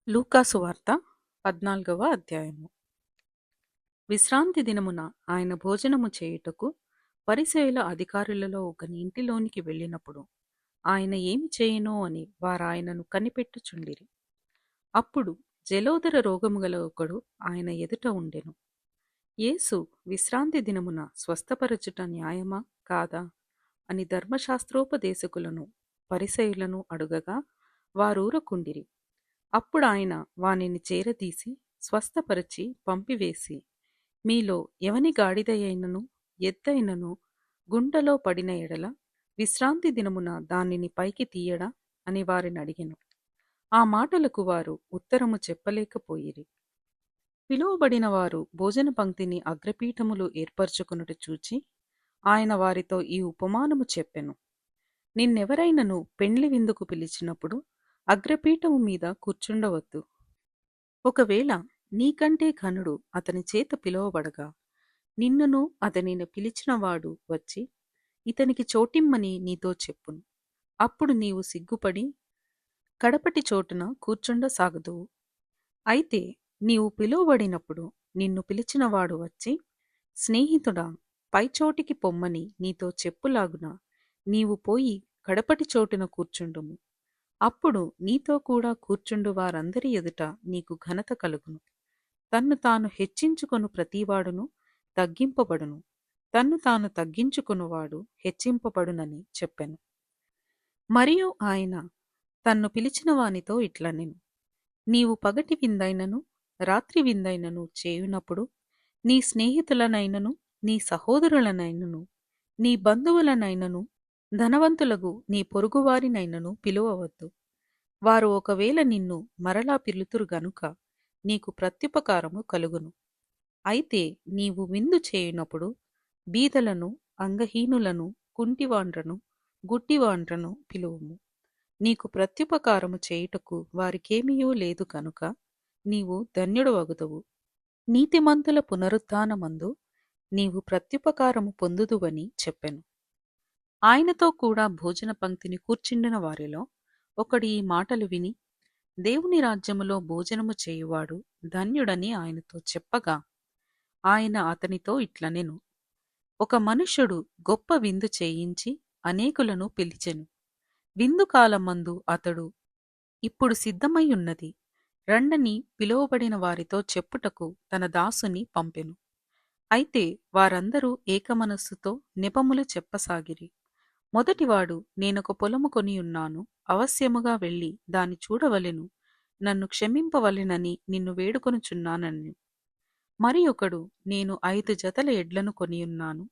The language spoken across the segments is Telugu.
లూకాసు వార్త 14వ అధ్యాయము. విశ్రాంతి దినమున ఆయన భోజనము చేయుటకు పరిసయ్యుల అధికారులలో ఒకని ఇంటిలోనికి వెళ్ళినప్పుడు ఆయన ఏమి చేయునో అని వారాయనను కనిపెట్టుచుండిరి. అప్పుడు జలోదర రోగము గల ఒకడు ఆయన ఎదుట ఉండెను. యేసు విశ్రాంతి దినమున స్వస్థపరచుట న్యాయమా కాదా అని ధర్మశాస్త్రోపదేశకులను పరిసయ్యులను అడుగగా వారూరకుండిరి. అప్పుడాయన వానిని చేరదీసి స్వస్థపరచి పంపివేసి, మీలో ఎవని గాడిదయైనను ఎద్దైనను గుంటలో పడిన ఎడల విశ్రాంతి దినమున దానిని పైకి తీయడా అని వారినడిగెను. ఆ మాటలకు వారు ఉత్తరము చెప్పలేకపోయిరి. పిలువబడిన వారు భోజన పంక్తిని అగ్రపీఠములు ఏర్పరచుకొనుట చూచి ఆయన వారితో ఈ ఉపమానము చెప్పెను. నిన్నెవరైనను పెండ్లి విందుకు పిలిచినప్పుడు అగ్రపీఠము మీద కూర్చుండవద్దు. ఒకవేళ నీకంటే ఘనుడు అతని చేత పిలువబడగా నిన్నును అతనిని పిలిచినవాడు వచ్చి ఇతనికి చోటిమ్మని నీతో చెప్పును. అప్పుడు నీవు సిగ్గుపడి కడపటి చోటున కూర్చుండసాగదువు. అయితే నీవు పిలువబడినప్పుడు నిన్ను పిలిచినవాడు వచ్చి, స్నేహితుడా, పైచోటికి పొమ్మని నీతో చెప్పులాగున నీవు పోయి కడపటి చోటున కూర్చుండుము. అప్పుడు నీతో కూడా కూర్చుండు వారందరి ఎదుట నీకు ఘనత కలుగును. తన్ను తాను హెచ్చించుకొను ప్రతివాడును తగ్గింపబడును, తన్ను తాను తగ్గించుకొనువాడు హెచ్చింపబడునని చెప్పెను. మరియు ఆయన తన్ను పిలిచిన వానితో ఇట్లనెను, నీవు పగటి విందైనను రాత్రి విందైనను చేయునప్పుడు నీ స్నేహితులనైనను నీ సహోదరులనైనను నీ బంధువులనైనను ధనవంతులకు నీ పొరుగువారినైనను పిలువవద్దు. వారు ఒకవేళ నిన్ను మరలా పిలుతురు గనుక నీకు ప్రత్యుపకారము కలుగును. అయితే నీవు విందు చేయునప్పుడు బీదలను, అంగహీనులను, కుంటివాండ్రను, గుడ్డివాండ్రను పిలువుము. నీకు ప్రత్యుపకారము చేయుటకు వారికేమీయూ లేదు కనుక నీవు ధన్యుడవగుదువు. నీతిమంతుల పునరుత్థానమందు నీవు ప్రత్యుపకారము పొందుదువని చెప్పెను. ఆయనతో కూడా భోజన పంక్తిని కూర్చుండిన వారిలో ఒకడు ఈ మాటలు విని, దేవుని రాజ్యములో భోజనము చేయువాడు ధన్యుడని ఆయనతో చెప్పగా, ఆయన అతనితో ఇట్లనెను, ఒక మనుష్యుడు గొప్ప విందు చేయించి అనేకులను పిలిచెను. విందు కాలమందు అతడు, ఇప్పుడు సిద్ధమై ఉన్నది, రండని పిలువబడిన వారితో చెప్పుటకు తన దాసుని పంపెను. అయితే వారందరూ ఏకమనస్సుతో నెపములు చెప్పసాగిరి. మొదటివాడు, నేనొక పొలము కొనియున్నాను, అవశ్యముగా వెళ్ళి దాని చూడవలెను, నన్ను క్షమింపవలెనని నిన్ను వేడుకొనుచున్నానని. మరి ఒకడు, నేను 5 జతల ఎడ్లను కొనియున్నాను,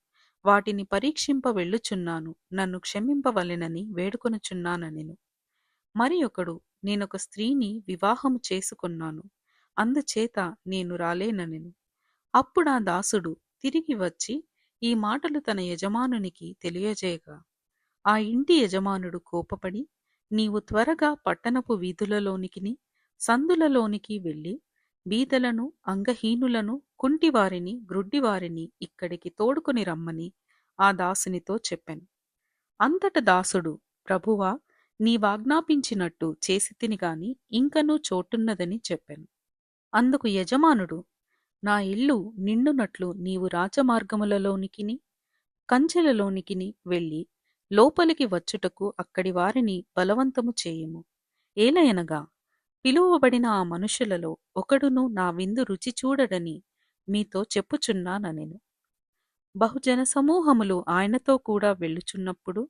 వాటిని పరీక్షింప వెళ్ళుచున్నాను, నన్ను క్షమింపవలెనని వేడుకొనుచున్నానెను. మరి ఒకడు, నేనొక స్త్రీని వివాహము చేసుకొన్నాను, అందుచేత నేను రాలేననెను. అప్పుడా దాసుడు తిరిగి వచ్చి ఈ మాటలు తన యజమానునికి తెలియజేయగా, ఆ ఇంటి యజమానుడు కోపపడి, నీవు త్వరగా పట్టణపు వీధులలోనికిని సందులలోనికి వెళ్ళి బీదలను, అంగహీనులను, కుంటివారిని, గ్రుడ్డివారిని ఇక్కడికి తోడుకొని రమ్మని ఆ దాసునితో చెప్పెను. అంతట దాసుడు, ప్రభువా, నీవాజ్ఞాపించినట్టు చేసితిని గాని ఇంకనూ చోటున్నదని చెప్పెను. అందుకు యజమానుడు, నా ఇల్లు నిండునట్లు నీవు రాజమార్గములలోనికిని కంచెలలోనికిని వెళ్ళి లోపలికి వచ్చుటకు అక్కడి వారిని బలవంతము చేయుము. ఏలయనగా పిలువబడిన ఆ మనుషులలో ఒకడును నా విందు రుచి చూడడని మీతో చెప్పుచున్నానెను. బహుజన సమూహములు ఆయనతో కూడా వెళ్ళుచున్నప్పుడు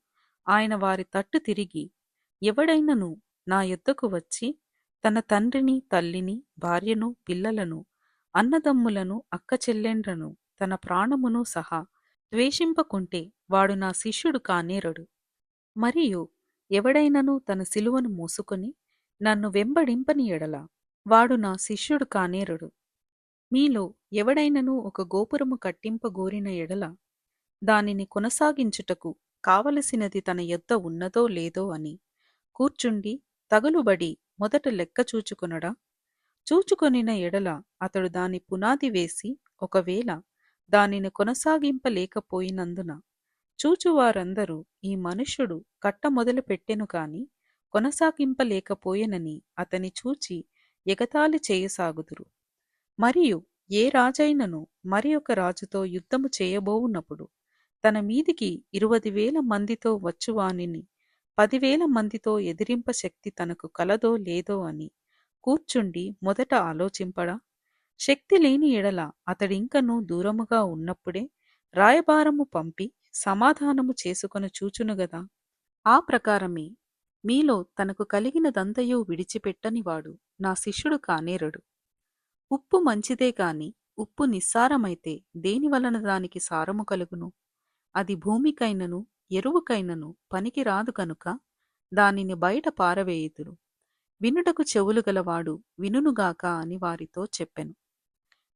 ఆయన వారి తట్టు తిరిగి, ఎవడైనను నా యొద్దకు వచ్చి తన తండ్రిని, తల్లిని, భార్యను, పిల్లలను, అన్నదమ్ములను, అక్కచెల్లెండ్రను, తన ప్రాణమును సహా ద్వేషింపకుంటే వాడు నా శిష్యుడు కానేరడు. మరియు ఎవడైనను తన సిలువను మోసుకొని నన్ను వెంబడింపని ఎడల వాడు నా శిష్యుడు కానేరడు. మీలో ఎవడైనను ఒక గోపురము కట్టింపగోరిన ఎడల దానిని కొనసాగించుటకు కావలసినది తన యొద్ద ఉన్నదో లేదో అని కూర్చుండి తగులుబడి మొదట లెక్క చూచుకొనడా? చూచుకొనిన ఎడల అతడు దాని పునాది వేసి ఒకవేళ దానిని కొనసాగింపలేకపోయినందున చూచువారందరూ, ఈ మనుష్యుడు కట్ట మొదలు పెట్టెను కాని కొనసాగింపలేకపోయెనని అతని చూచి ఎగతాళి చేయసాగుదురు. మరియు ఏ రాజైనను మరి ఒక రాజుతో యుద్ధము చేయబోవున్నప్పుడు తన మీదికి 20,000 మందితో వచ్చువానిని 10,000 మందితో ఎదిరింప శక్తి తనకు కలదో లేదో అని కూర్చుండి మొదట ఆలోచింపడా? శక్తి లేని ఎడల అతడింకనూ దూరముగా ఉన్నప్పుడే రాయబారము పంపి సమాధానము చేసుకొని చూచును గదా. ఆ ప్రకారమే మీలో తనకు కలిగినదంతయు విడిచిపెట్టనివాడు నా శిష్యుడు కానేరడు. ఉప్పు మంచిదే కాని ఉప్పు నిస్సారమైతే దేనివలన దానికి సారము కలుగును? అది భూమికైనను ఎరువుకైనను పనికి రాదు కనుక దానిని బయట పారవేయుదురు. వినుటకు చెవులు గలవాడు వినుగాక అని వారితో చెప్పెను.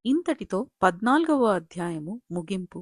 ఇంతటితో 14వ అధ్యాయము ముగింపు.